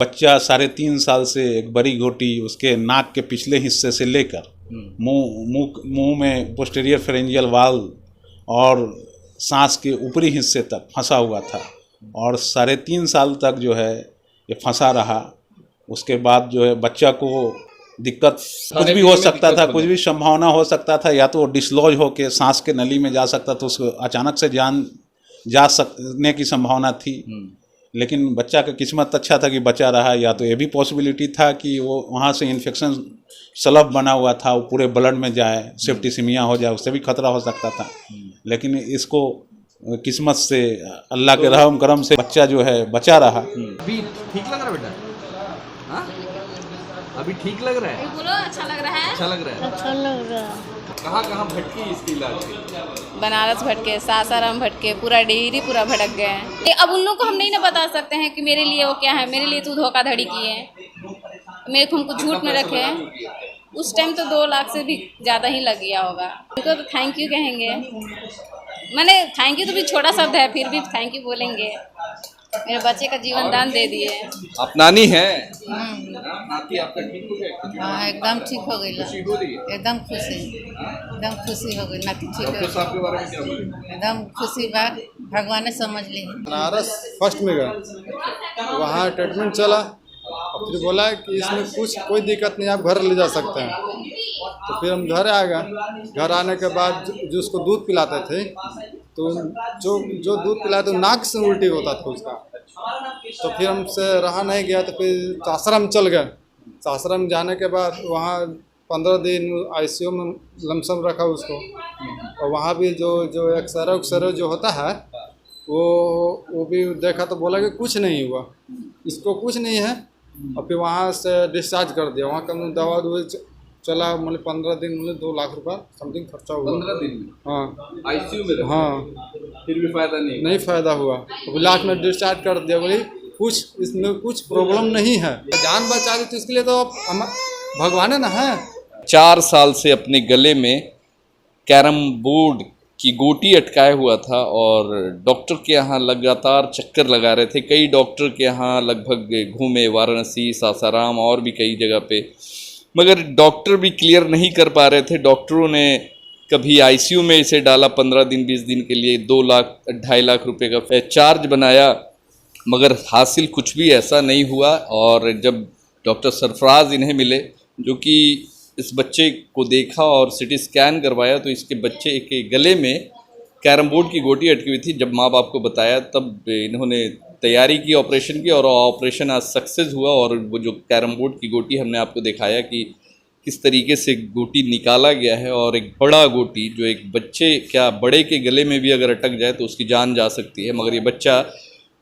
बच्चा 3.5 साल से एक बड़ी गोटी उसके नाक के पिछले हिस्से से लेकर मुंह में पोस्टीरियर फेरेंजियल वाल्व और सांस के ऊपरी हिस्से तक फंसा हुआ था और 3.5 साल तक जो है ये फंसा रहा। उसके बाद जो है बच्चा को दिक्कत कुछ भी हो सकता था, कुछ भी संभावना हो सकता था, या तो डिसलॉज होकर सांस के नली में जा सकता था, उसको अचानक से जान जा सकने की संभावना थी। लेकिन बच्चा का किस्मत अच्छा था कि बचा रहा, या तो ये भी पॉसिबिलिटी था कि वो वहाँ से इन्फेक्शन स्लब बना हुआ था वो पूरे ब्लड में जाए, सेप्टिसिमिया हो जाए, उससे भी खतरा हो सकता था। लेकिन इसको किस्मत से, अल्लाह के रहम करम से बच्चा जो है बचा रहा। अभी ठीक लग रहा है बेटा? हाँ, अभी ठीक लग रहा है? बोलो, अच्छा लग रहा है? अच्छा लग रहा है? अच्छा लग रहा है। कहाँ भटकी इसके इलाज के? बनारस भटके, सासाराम भटके, पूरा डेहरी पूरा भटक गए हैं। अब उन लोगों को हम नहीं ना बता सकते हैं कि मेरे लिए वो क्या है, मेरे लिए तू धोखाधड़ी किए हैं, मेरे को हमको झूठ में रखे हैं। उस टाइम तो 2 लाख से भी ज़्यादा ही लग गया होगा। उनको तो थैंक यू कहेंगे, मैंने थैंक यू तो भी छोटा शब्द है, फिर भी थैंक यू बोलेंगे। मेरे बच्चे का जीवन दान दे दिए। आप नानी है? नाती आपका ठीक हो गया? हाँ, एकदम ठीक हो गई, खुशी हो रही है? एकदम खुशी हो गई, नाती ठीक हो डॉक्टर साहब के बारे में क्या बोले? एकदम खुशी बात, भगवान ने समझ ली। बनारस फर्स्ट में गया, वहाँ ट्रीटमेंट चला और फिर बोला कि इसमें कोई दिक्कत नहीं, आप घर ले जा सकते हैं। तो फिर हम घर आ गए। घर आने के बाद जो उसको दूध पिलाते थे, तो जो दूध पिलाते तो नाक से उल्टी होता था उसका। तो फिर हमसे रहा नहीं गया, तो फिर सासाराम चल गए। सासाराम जाने के बाद वहाँ 15 दिन ICU में लमसम रखा उसको, और वहाँ भी जो एक्सरे जो होता है वो भी देखा तो बोला कि कुछ नहीं हुआ, इसको कुछ नहीं है। और फिर वहाँ से डिस्चार्ज कर दिया। वहाँ का दवा चला, मतलब 15 दिन में 2 लाख रुपया समथिंग खर्चा हुआ। 15 दिन में? हाँ, ICU में? हाँ, फिर भी फायदा नहीं फ़ायदा हुआ। तो लास्ट में डिस्चार्ज कर दिया, बोली कुछ इसमें कुछ प्रॉब्लम नहीं है, जान बचा दी, तो इसके लिए तो हम भगवान है ना है। 4 साल से अपने गले में कैरम बोर्ड की गोटी अटकाया हुआ था और डॉक्टर के यहाँ लगातार चक्कर लगा रहे थे। कई डॉक्टर के यहाँ लगभग घूमे, वाराणसी, सासाराम और भी कई जगह पे, मगर डॉक्टर भी क्लियर नहीं कर पा रहे थे। डॉक्टरों ने कभी ICU में इसे डाला 15 दिन 20 दिन के लिए, 2 लाख 2.5 लाख रुपए का चार्ज बनाया, मगर हासिल कुछ भी ऐसा नहीं हुआ। और जब डॉक्टर सरफराज इन्हें मिले, जो कि इस बच्चे को देखा और CT स्कैन करवाया, तो इसके बच्चे के गले में कैरम बोर्ड की गोटी अटकी हुई थी। जब माँ बाप को बताया तब इन्होंने तैयारी की ऑपरेशन की, और ऑपरेशन आज सक्सेस हुआ। और वो जो कैरम बोर्ड की गोटी हमने आपको दिखाया कि किस तरीके से गोटी निकाला गया है, और एक बड़ा गोटी जो एक बच्चे क्या बड़े के गले में भी अगर अटक जाए तो उसकी जान जा सकती है। मगर ये बच्चा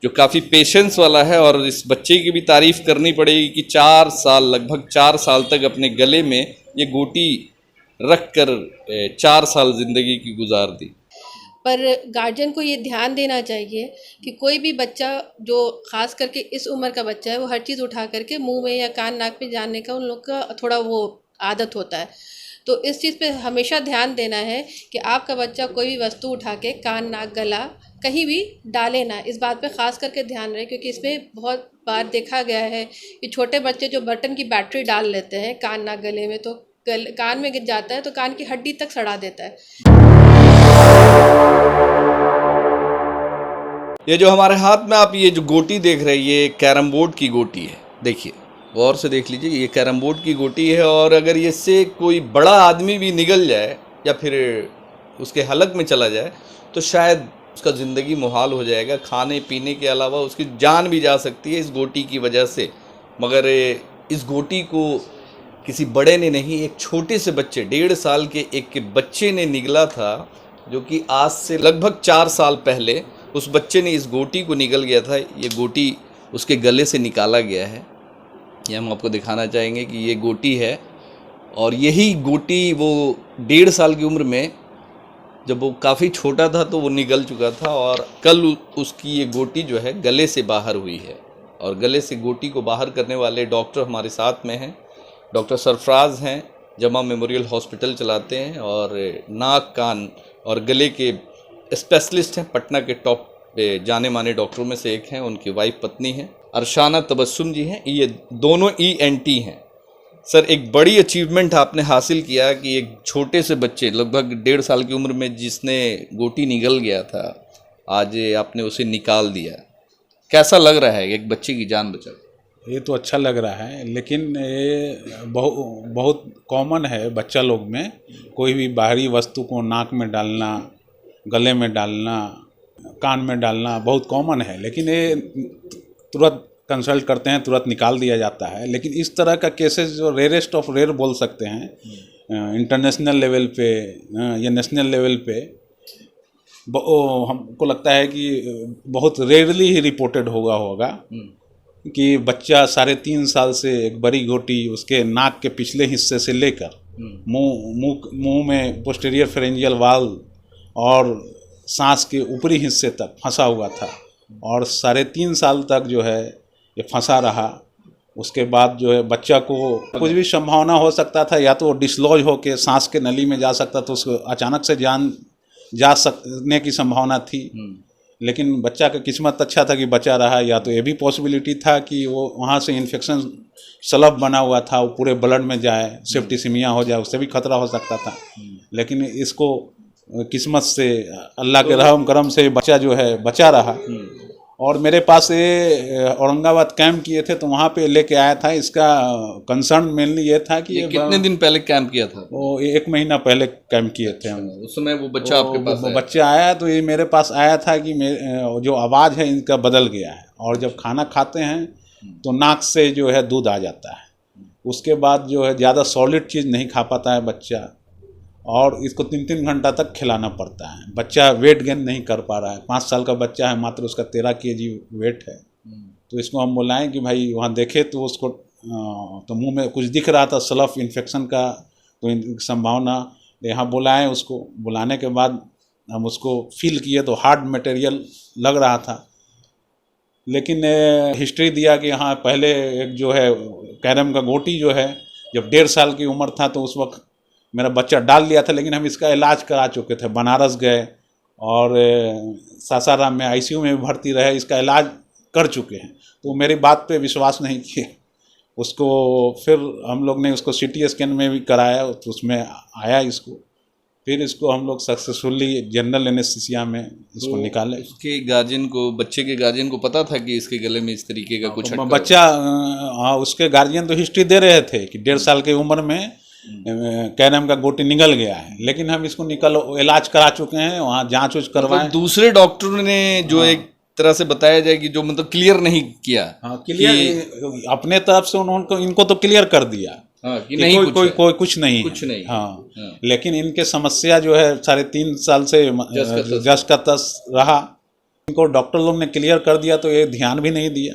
जो काफ़ी पेशेंस वाला है, और इस बच्चे की भी तारीफ़ करनी पड़ेगी कि 4 साल, लगभग 4 साल तक अपने गले में ये गोटी रख कर 4 साल ज़िंदगी की गुजार दी। पर गार्जियन को ये ध्यान देना चाहिए कि कोई भी बच्चा, जो ख़ास करके इस उम्र का बच्चा है, वो हर चीज़ उठा करके मुंह में या कान नाक पे जानने का उन लोग का थोड़ा वो आदत होता है। तो इस चीज़ पे हमेशा ध्यान देना है कि आपका बच्चा कोई भी वस्तु उठा के कान नाक गला कहीं भी डाले ना। इस बात पे ख़ास करके ध्यान रहे, क्योंकि इसमें बहुत बार देखा गया है कि छोटे बच्चे जो बटन की बैटरी डाल लेते हैं कान नाक गले में, तो कान में गिर जाता है तो कान की हड्डी तक सड़ा देता है। ये जो हमारे हाथ में आप ये जो गोटी देख रहे हैं, ये कैरम बोर्ड की गोटी है। देखिए, गौर से देख लीजिए, ये कैरम बोर्ड की गोटी है। और अगर इससे कोई बड़ा आदमी भी निगल जाए या फिर उसके हलक में चला जाए तो शायद उसका ज़िंदगी मुहाल हो जाएगा। खाने पीने के अलावा उसकी जान भी जा सकती है इस गोटी की वजह से। मगर इस गोटी को किसी बड़े ने नहीं, एक छोटे से बच्चे, 1.5 साल के एक बच्चे ने निगला था, जो कि आज से लगभग 4 साल पहले उस बच्चे ने इस गोटी को निगल गया था। ये गोटी उसके गले से निकाला गया है। ये हम आपको दिखाना चाहेंगे कि ये गोटी है, और यही गोटी वो 1.5 साल की उम्र में, जब वो काफ़ी छोटा था तो वो निगल चुका था, और कल उसकी ये गोटी जो है गले से बाहर हुई है। और गले से गोटी को बाहर करने वाले डॉक्टर हमारे साथ में हैं। डॉक्टर सरफराज हैं, जमा मेमोरियल हॉस्पिटल चलाते हैं, और नाक कान और गले के स्पेशलिस्ट हैं। पटना के टॉप जाने माने डॉक्टरों में से एक हैं। उनकी वाइफ पत्नी हैं। अरशाना तबस्सुम जी हैं, ये दोनों ENT हैं। सर, एक बड़ी अचीवमेंट आपने हासिल किया कि एक छोटे से बच्चे लगभग 1.5 साल की उम्र में जिसने गोटी निगल गया था, आज आपने उसे निकाल दिया। कैसा लग रहा है एक बच्चे की जान बचा? ये तो अच्छा लग रहा है, लेकिन ये बहुत कॉमन है बच्चा लोग में। कोई भी बाहरी वस्तु को नाक में डालना, गले में डालना, कान में डालना बहुत कॉमन है, लेकिन ये तुरंत कंसल्ट करते हैं, तुरंत निकाल दिया जाता है। लेकिन इस तरह का केसेस जो रेयरेस्ट ऑफ रेयर बोल सकते हैं, इंटरनेशनल लेवल पे या नेशनल लेवल पे हमको लगता है कि बहुत रेयरली ही रिपोर्टेड होगा कि बच्चा 3.5 साल से एक बड़ी गोटी उसके नाक के पिछले हिस्से से लेकर मुंह में पोस्टीरियर फेरेंजियल वाल्व और सांस के ऊपरी हिस्से तक फंसा हुआ था, और 3.5 साल तक जो है ये फंसा रहा। उसके बाद जो है बच्चा को कुछ भी संभावना हो सकता था, या तो डिसलॉज होकर सांस के नली में जा सकता, तो उसको अचानक से जान जा सकने की संभावना थी। लेकिन बच्चा का किस्मत अच्छा था कि बचा रहा। या तो ये भी पॉसिबिलिटी था कि वो वहाँ से इन्फेक्शन स्लब बना हुआ था, वो पूरे ब्लड में जाए, सेप्टिसिमिया हो जाए, उससे भी खतरा हो सकता था। लेकिन इसको किस्मत से, अल्लाह के रहम करम से बच्चा जो है बचा रहा। और मेरे पास ये औरंगाबाद कैंप किए थे, तो वहाँ पे लेके आया था। इसका कंसर्न मेनली ये था कि ये कितने दिन पहले कैंप किया था? वो 1 महीना पहले कैंप किए थे हम। उस समय वो बच्चा आपके पास आया? बच्चा आया तो ये मेरे पास आया था कि जो आवाज़ है इनका बदल गया है, और जब खाना खाते हैं तो नाक से जो है दूध आ जाता है। उसके बाद जो है ज़्यादा सॉलिड चीज़ नहीं खा पाता है बच्चा, और इसको 3-3 घंटा तक खिलाना पड़ता है। बच्चा वेट गेन नहीं कर पा रहा है। 5 साल का बच्चा है, मात्र उसका 13 kg वेट है। तो इसको हम बुलाएं कि भाई वहाँ देखे तो उसको तो मुंह में कुछ दिख रहा था, स्लफ इन्फेक्शन का तो संभावना। यहाँ बुलाएं, उसको बुलाने के बाद हम उसको फील किए तो हार्ड मटेरियल लग रहा था। लेकिन हिस्ट्री दिया कि हाँ, पहले एक जो है कैरम का गोटी जो है, जब 1.5 साल की उम्र था तो उस वक्त मेरा बच्चा डाल लिया था। लेकिन हम इसका इलाज करा चुके थे, बनारस गए और सासाराम में ICU में भी भर्ती रहे, इसका इलाज कर चुके हैं। तो मेरी बात पे विश्वास नहीं किए। उसको फिर हम लोग ने उसको CT स्कैन में भी कराया, तो उसमें आया इसको। फिर इसको हम लोग सक्सेसफुली जनरल एनेस्थीसिया में इसको निकाले। उसके गार्जियन को, बच्चे के गार्जियन को पता था कि इसके गले में इस तरीके का कुछ बच्चा, हाँ, उसके गार्जियन तो हिस्ट्री दे रहे थे कि 1.5 साल की उम्र में कैरम का गोटी निकल गया है। लेकिन हम इसको इलाज करा चुके हैं, वहाँ जांच उच करवाएं। मतलब दूसरे डॉक्टरों ने जो एक तरह से बताया जाए कि जो मतलब क्लियर नहीं किया। हाँ, क्लियर अपने तरफ से उन्होंने इनको तो क्लियर कर दिया। हाँ, कि कि नहीं, कोई कुछ नहीं, कुछ नहीं। हाँ। लेकिन इनके समस्या जो है 3.5 साल से जस का तस रहा। इनको डॉक्टर लोग ने क्लियर कर दिया तो ये ध्यान भी नहीं दिया,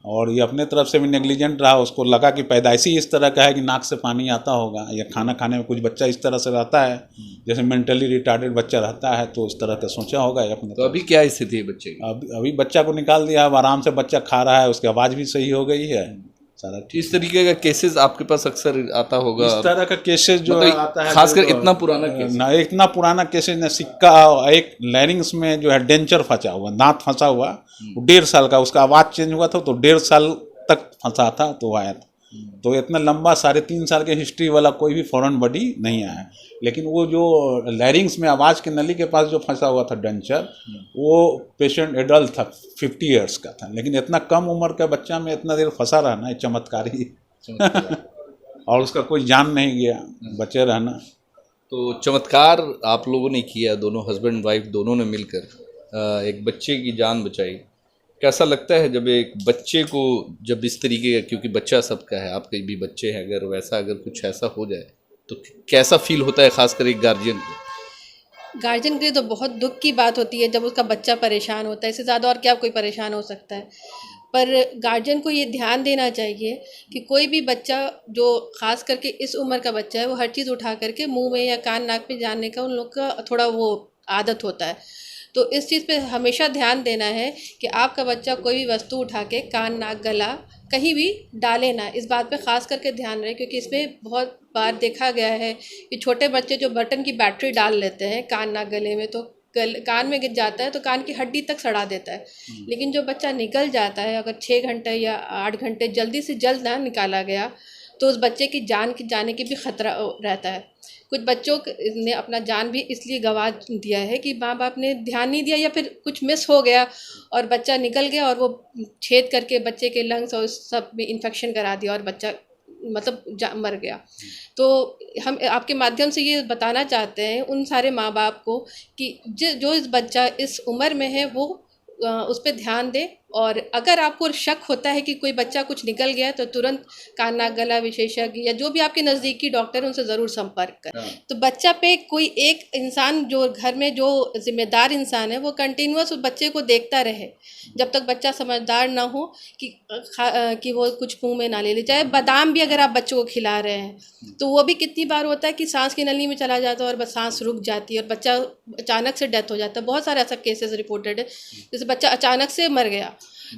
और ये अपने तरफ से भी नेग्लिजेंट रहा। उसको लगा कि पैदाइशी इस तरह का है कि नाक से पानी आता होगा, या खाना खाने में कुछ बच्चा इस तरह से रहता है, जैसे मेंटली रिटार्डेड बच्चा रहता है, तो उस तरह का सोचा होगा अपने। तो अभी क्या स्थिति है बच्चे की? अभी बच्चा को निकाल दिया, अब आराम से बच्चा खा रहा है, उसकी आवाज़ भी सही हो गई है, सारा ठीक। इस तरीके का केसेस आपके पास अक्सर आता होगा? इस तरह का केसेस जो मतलब आता है, खासकर इतना पुराना केस ना, इतना पुराना केसेस न, सिक्का एक लैरिंग्स में जो है डेंचर फंसा हुआ, दांत फंसा हुआ, 1.5 साल का, उसका आवाज़ चेंज हुआ था तो 1.5 साल तक फंसा था तो आया था। तो इतना लंबा 3.5 साल के हिस्ट्री वाला कोई भी फॉरेन बॉडी नहीं आया। लेकिन वो जो लैरिंग्स में आवाज़ के नली के पास जो फंसा हुआ था डेंचर, वो पेशेंट एडल्ट था, 50 ईयर्स का था। लेकिन इतना कम उम्र का बच्चा में इतना देर फंसा रहना चमत्कार ही और उसका कोई जान नहीं गया, बचे रहना। तो चमत्कार आप लोगों ने किया, दोनों हस्बैंड वाइफ दोनों ने मिलकर एक बच्चे की जान बचाई। कैसा लगता है जब एक बच्चे को, जब इस तरीके का, क्योंकि बच्चा सबका है, आपके भी बच्चे हैं, अगर कुछ ऐसा हो जाए तो कैसा फील होता है, खासकर एक गार्जियन को? गार्जियन के लिए तो बहुत दुख की बात होती है जब उसका बच्चा परेशान होता है। इससे ज़्यादा और क्या कोई परेशान हो सकता है। पर गार्जियन को ये ध्यान देना चाहिए कि कोई भी बच्चा जो ख़ास करके इस उम्र का बच्चा है, वो हर चीज़ उठा करके मुंह में या कान नाक में जाने का उन लोग का थोड़ा वो आदत होता है। तो इस चीज़ पे हमेशा ध्यान देना है कि आपका बच्चा कोई भी वस्तु उठा के कान नाक गला कहीं भी डाले ना। इस बात पे ख़ास करके ध्यान रहे, क्योंकि इसमें बहुत बार देखा गया है कि छोटे बच्चे जो बटन की बैटरी डाल लेते हैं कान नाक गले में, तो कान में गिर जाता है तो कान की हड्डी तक सड़ा देता है। लेकिन जो बच्चा निकल जाता है, अगर 6 घंटे या 8 घंटे जल्दी से जल्द ना निकाला गया तो उस बच्चे की जान के जाने की भी खतरा रहता है। कुछ बच्चों ने अपना जान भी इसलिए गंवा दिया है कि माँ बाप ने ध्यान नहीं दिया या फिर कुछ मिस हो गया और बच्चा निकल गया और वो छेद करके बच्चे के लंग्स और सब में इन्फेक्शन करा दिया और बच्चा मतलब मर गया। तो हम आपके माध्यम से ये बताना चाहते हैं उन सारे माँ बाप को कि जो इस बच्चा इस उम्र में है वो उस पर ध्यान दे, और अगर आपको शक होता है कि कोई बच्चा कुछ निकल गया तो तुरंत कान नाक गला विशेषज्ञ या जो भी आपके नज़दीकी डॉक्टर है उनसे ज़रूर संपर्क करें। तो बच्चा पे कोई एक इंसान जो घर में जो जिम्मेदार इंसान है वो कंटिन्यूअस उस बच्चे को देखता रहे जब तक बच्चा समझदार ना हो कि वो कुछ मुंह में ना ले ले। चाहे बादाम भी अगर आप बच्चों को खिला रहे हैं तो वो भी कितनी बार होता है कि सांस की नली में चला जाता है और बस सांस रुक जाती है और बच्चा अचानक से डेथ हो जाता है। बहुत सारे ऐसा केसेस रिपोर्टेड है जैसे बच्चा अचानक से मर गया।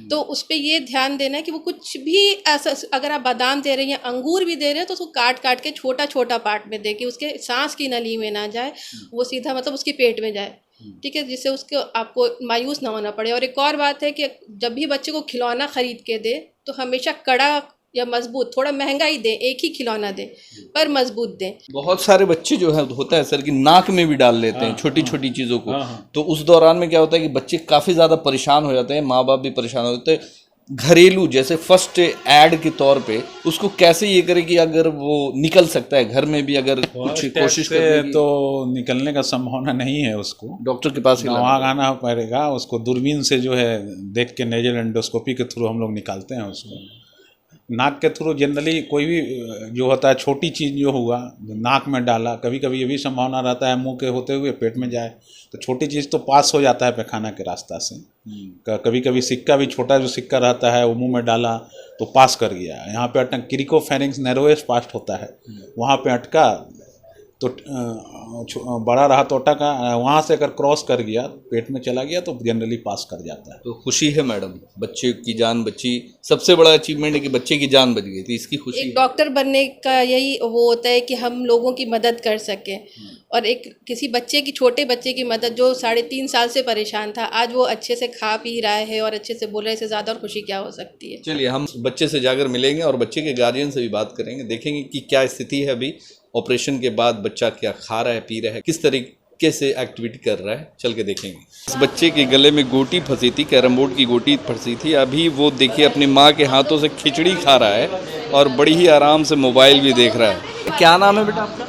तो उस पर ये ध्यान देना है कि वो कुछ भी ऐसा, अगर आप बादाम दे रहे हैं या अंगूर भी दे रहे हैं तो उसको काट काट के छोटा छोटा पार्ट में दे कि उसके सांस की नली में ना जाए, वो सीधा मतलब उसके पेट में जाए, ठीक है, जिससे उसको आपको मायूस ना होना पड़े। और एक और बात है कि जब भी बच्चे को खिलौना ख़रीद के दे तो हमेशा कड़ा या मजबूत, थोड़ा महंगा ही दें, एक ही खिलौना दें पर मजबूत दें। बहुत सारे बच्चे जो है होता है सर कि नाक में भी डाल लेते हैं छोटी छोटी चीज़ों को, तो उस दौरान में क्या होता है कि बच्चे काफ़ी ज़्यादा परेशान हो जाते हैं, माँ बाप भी परेशान हो जाते हैं। घरेलू जैसे फर्स्ट एड के तौर पे उसको कैसे ये करें कि अगर वो निकल सकता है घर में भी अगर कुछ कोशिश करे तो निकलने का संभावना नहीं है, उसको डॉक्टर के पास वहाँ आना पड़ेगा। उसको दूरबीन से जो है देख के नेजल एंडोस्कोपी के थ्रू हम लोग निकालते हैं उसको। नाक के थ्रू जनरली कोई भी जो होता है छोटी चीज़ जो हुआ नाक में डाला, कभी कभी ये भी संभावना रहता है मुंह के होते हुए पेट में जाए, तो छोटी चीज़ तो पास हो जाता है पैखाना के रास्ता से। कभी कभी सिक्का भी, छोटा जो सिक्का रहता है वो मुंह में डाला तो पास कर गया, यहाँ पे अटक क्रिकोफेरिंग्स नैरोएस्ट पास्ट होता है, वहाँ पे अटका तो बड़ा रहा तो अटका, वहाँ से अगर क्रॉस कर गया पेट में चला गया तो जनरली पास कर जाता है। तो खुशी है मैडम, बच्चे की जान बची, सबसे बड़ा अचीवमेंट है कि बच्चे की जान बच गई थी, इसकी खुशी। एक डॉक्टर बनने का यही वो होता है कि हम लोगों की मदद कर सकें, और एक किसी बच्चे की, छोटे बच्चे की मदद जो 3.5 साल से परेशान था, आज वो अच्छे से खा पी रहा है और अच्छे से बोल रहे, से ज़्यादा और खुशी क्या हो सकती है। चलिए हम बच्चे से जाकर मिलेंगे और बच्चे के गार्जियन से भी बात करेंगे, देखेंगे कि क्या स्थिति है अभी, ऑपरेशन के बाद बच्चा क्या खा रहा है, पी रहा है, किस तरीके से एक्टिविटी कर रहा है, चल के देखेंगे। इस बच्चे के गले में गोटी फंसी थी, कैरम बोर्ड की गोटी फंसी थी, अभी वो देखिए अपनी माँ के हाथों से खिचड़ी खा रहा है और बड़ी ही आराम से मोबाइल भी देख रहा है। क्या नाम है बेटा आपका?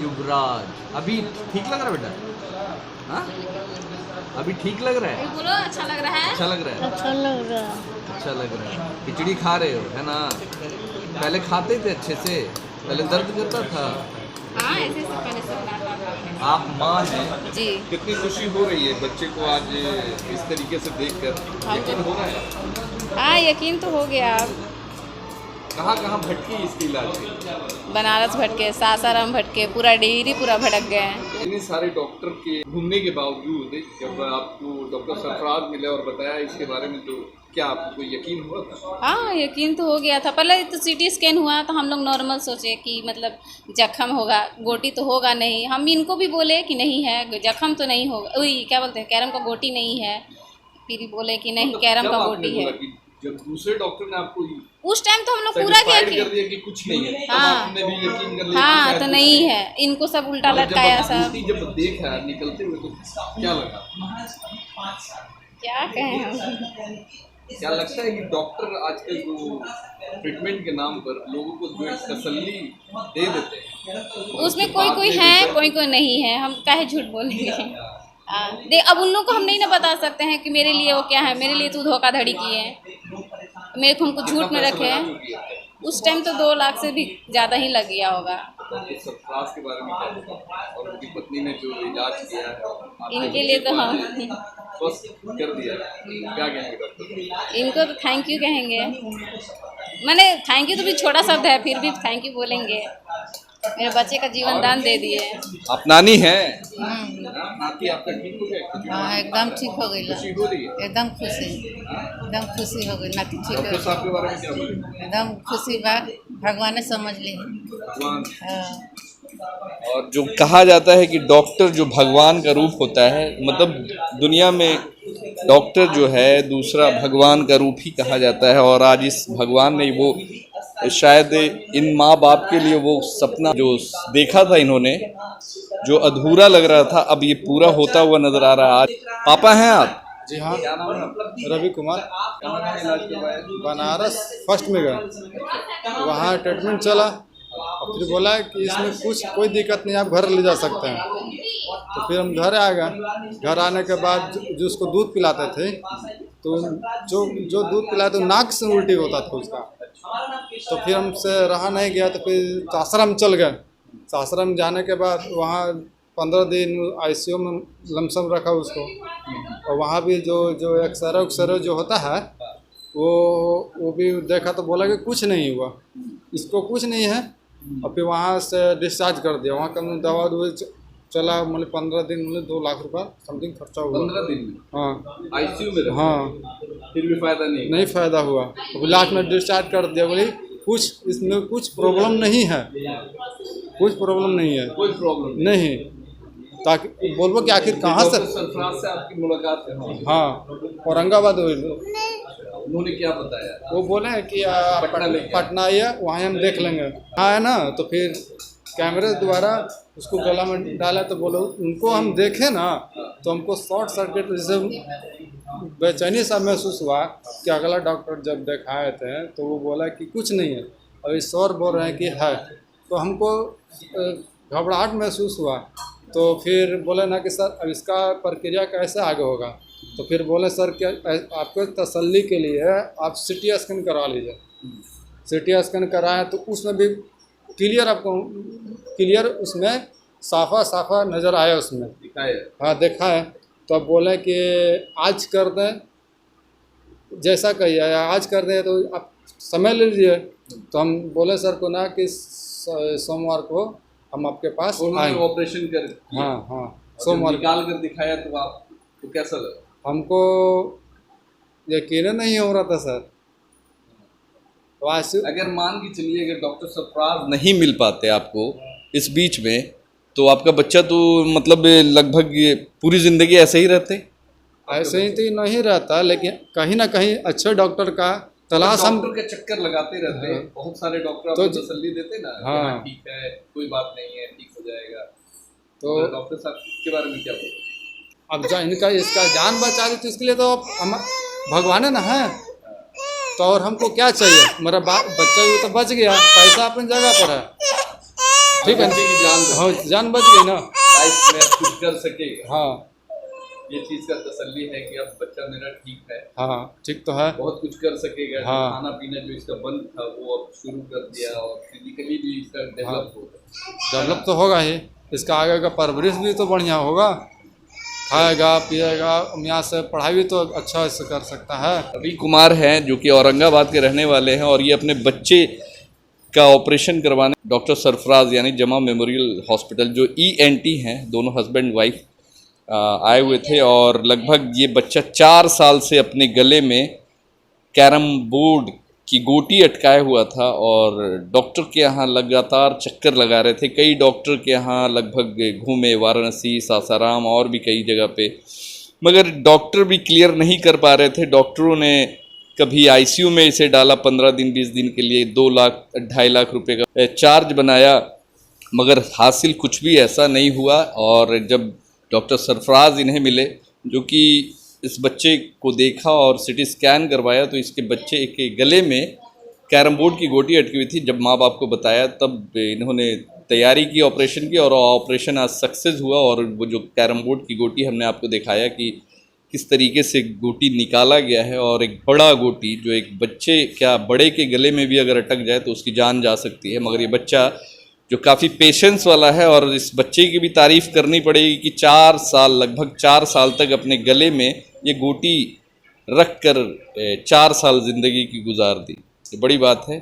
युवराज। अभी ठीक लग रहा है बेटा? हाँ अभी ठीक लग रहा है? बोलो अच्छा लग रहा है? अच्छा लग रहा है? अच्छा लग रहा है। अच्छा लग रहा है। खिचड़ी खा रहे हो है ना? पहले खाते थे अच्छे से? पहले दर्द करता था? हाँ ऐसे से पहले सब खाता। आप माँ हैं जी। कितनी खुशी हो रही है बच्चे को आज इस तरीके से देखकर, यकीन हो रहा है? हाँ यकीन तो हो गया। कहाँ कहाँ भटकी इसके इलाज के? बनारस भटके, सासाराम भटके, पूरा डेहरी पूरा भटक गए हैं। इतने सारे डॉक्टर के घूमने के बावजूद जब आपको डॉक्टर सरफराज मिले और बताया इसके बारे में, तो क्या आपको यकीन हुआ था? हाँ यकीन तो हो गया था। पहले तो सीटी स्कैन हुआ तो हम लोग नॉर्मल सोचे कि मतलब जख्म होगा, गोटी तो होगा नहीं। हम इनको भी बोले कि नहीं है, जख्म तो नहीं होगा, वही क्या बोलते हैं, कैरम का गोटी नहीं है। फिर बोले कि नहीं कैरम का गोटी है। जब दूसरे डॉक्टर ने आपको उस टाइम तो हम लोग पूरा कर दिया कि कुछ नहीं है, हाँ आपने भी यकीन कर लिया? हाँ तो नहीं है, इनको सब उल्टा लटकाया सब। जब देखा निकलते हुए तो क्या लगा? क्या कहें हम। क्या लगता है कि डॉक्टर आजकल जो ट्रीटमेंट के नाम पर लोगों को जो एक तसल्ली दे देते हैं, उसमें कोई कोई है, कोई कोई नहीं है, हम काहे झूठ बोलेंगे। अब उन लोग को हम नहीं ना बता सकते हैं कि मेरे लिए वो क्या है, मेरे लिए तू धोखाधड़ी की है, मेरे को हमको झूठ में रखे हैं। उस टाइम तो 2 लाख से भी ज़्यादा ही लग गया होगा। सरफराज के बारे में क्या होगा? और उनकी पत्नी ने जो इलाज किया है इनके लिए तो हम बस कर दिया, क्या कहेंगे डॉक्टर? इनको तो थैंक यू कहेंगे। मैंने थैंक यू तो भी छोटा शब्द है, फिर भी थैंक यू बोलेंगे। मेरे बच्चे का जीवन दान दे दिए। आप नानी हैं? नाती आपका ठीक हो गया? हाँ एकदम ठीक हो गई खुशी हो रही है? एकदम खुशी हो गई नाती ठीक डॉक्टर हो साहब के बारे में क्या बोलेंगे? एकदम खुशी बा भगवान समझ ली भगवान हाँ। और जो कहा जाता है कि डॉक्टर जो भगवान का रूप होता है, मतलब दुनिया में डॉक्टर जो है दूसरा भगवान का रूप ही कहा जाता है। और आज इस भगवान ने वो शायद इन माँ बाप के लिए वो सपना जो देखा था इन्होंने, जो अधूरा लग रहा था, अब ये पूरा होता हुआ नजर आ रहा है। आज पापा हैं आप? जी हाँ, क्या नाम है आपका? रवि कुमार। कहाँ का इलाज करवाया? बनारस फर्स्ट में गए, वहाँ ट्रीटमेंट चला और फिर बोला कि इसमें कुछ कोई दिक्कत नहीं, आप घर ले जा सकते हैं। तो फिर हम घर आ गए। घर आने के बाद जो उसको दूध पिलाते थे, तो जो दूध पिलाते नाक से उल्टी होता था उसका। तो फिर हमसे रहा नहीं गया, तो फिर सासाराम चल गए। सासाराम जाने के बाद वहाँ 15 दिन ICU में लमसम रखा उसको। और वहाँ भी जो एक्सरे जो होता है वो भी देखा, तो बोला कि कुछ नहीं हुआ, इसको कुछ नहीं है। और फिर वहाँ से डिस्चार्ज कर दिया। वहाँ का दवा चला, मतलब 15 दिन, मतलब 2 लाख रुपया समथिंग खर्चा हुआ 15 दिन में? हाँ ICU में रहे? हाँ, फिर भी फायदा नहीं फ़ायदा हुआ। अभी लास्ट में डिस्चार्ज कर दिया। बोली कुछ इसमें कुछ प्रॉब्लम नहीं है, कुछ प्रॉब्लम नहीं है, कोई प्रॉब्लम नहीं। ताकि बोलबो कि आखिर कहाँ से। सरफराज से आपकी मुलाकात है? हाँ, औरंगाबाद हुई। उन्होंने क्या बताया? वो बोले हैं कि पटना आइए, वहाँ हम देख लेंगे। हाँ है ना, तो फिर कैमरे द्वारा उसको गला में डाला, तो बोलो उनको हम देखे ना, तो हमको शॉर्ट सर्किट जैसे बेचैनी सा महसूस हुआ कि अगला डॉक्टर जब दिखाए थे तो वो बोला कि कुछ नहीं है। अभी सर बोल रहे हैं कि है, तो हमको घबराहट महसूस हुआ। तो फिर बोले ना कि सर अब इसका प्रक्रिया कैसे आगे होगा। तो फिर बोले सर क्या आपको तसल्ली के लिए आप CT स्कैन करा लीजिए। CT स्कैन कराएं तो उसमें भी क्लियर उसमें साफा नज़र आया, उसमें दिखाया? हाँ देखा है। तो अब बोले कि आज कर दें, जैसा कहिए आज कर दें, तो आप समय ले लीजिए। तो हम बोले सर को ना कि सोमवार को हम आपके पास आएंगे। ऑपरेशन कर? हाँ सोमवार निकाल कर दिखाया तो आपको कैसा लगा? हमको यकीन नहीं हो रहा था सर। अगर मान के चलिए अगर डॉक्टर सरफराज नहीं मिल पाते आपको इस बीच में, तो आपका बच्चा तो मतलब लगभग पूरी ज़िंदगी ऐसे ही रहते? ऐसे ही तो नहीं रहता, लेकिन कहीं ना कहीं अच्छे डॉक्टर का तलाश हम डॉक्टर के चक्कर लगाते रहते हैं। बहुत सारे डॉक्टर आपको तसल्ली देते ना, हाँ ठीक है, कोई बात नहीं है, ठीक हो जाएगा। तो डॉक्टर साहब के बारे में क्या बोलते? अब इसका जान बचा दी, तो इसके लिए तो हम भगवान है ना है। तो और हमको क्या चाहिए, मेरा बच्चा भी तो बच गया, पैसा अपनी जगह पर है, ठीक है, हाँ जान बच गई ना, लाइफ में कुछ कर सकेगा। हाँ ये चीज़ का तसल्ली है कि अब बच्चा मेरा ठीक है, हाँ ठीक तो है, बहुत कुछ कर सकेगा। हाँ। खाना पीना जो इसका बंद था वो अब शुरू कर दिया, और फिजिकली भी इसका डेवलप होगा। डेवलप तो होगा ही, इसका आगे का परवरिश भी तो बढ़िया होगा, खाएगा पिएगा, यहाँ से पढ़ाई भी तो अच्छा से कर सकता है। रवि कुमार हैं जो कि औरंगाबाद के रहने वाले हैं, और ये अपने बच्चे का ऑपरेशन करवाने डॉक्टर सरफराज यानी जमा मेमोरियल हॉस्पिटल जो ENT हैं, दोनों हस्बैंड वाइफ आए हुए थे। और लगभग ये बच्चा 4 साल से अपने गले में कैरम बोर्ड की गोटी अटकाए हुआ था, और डॉक्टर के यहाँ लगातार चक्कर लगा रहे थे। कई डॉक्टर के यहाँ लगभग घूमे, वाराणसी, सासाराम और भी कई जगह पे, मगर डॉक्टर भी क्लियर नहीं कर पा रहे थे। डॉक्टरों ने कभी ICU में इसे डाला 15 दिन 20 दिन के लिए, 2 लाख 2.5 लाख रुपए का चार्ज बनाया, मगर हासिल कुछ भी ऐसा नहीं हुआ। और जब डॉक्टर सरफराज इन्हें मिले, जो कि इस बच्चे को देखा और CT स्कैन करवाया, तो इसके बच्चे के गले में कैरम बोर्ड की गोटी अटकी हुई थी। जब माँ बाप को बताया तब इन्होंने तैयारी की ऑपरेशन की, और ऑपरेशन आज सक्सेस हुआ। और वो जो कैरम बोर्ड की गोटी हमने आपको दिखाया कि किस तरीके से गोटी निकाला गया है, और एक बड़ा गोटी जो एक बच्चे क्या बड़े के गले में भी अगर अटक जाए तो उसकी जान जा सकती है। मगर ये बच्चा जो काफ़ी पेशेंस वाला है, और इस बच्चे की भी तारीफ़ करनी पड़ेगी कि 4 साल लगभग 4 साल तक अपने गले में ये गोटी रख कर 4 साल ज़िंदगी की गुजार दी। ये बड़ी बात है।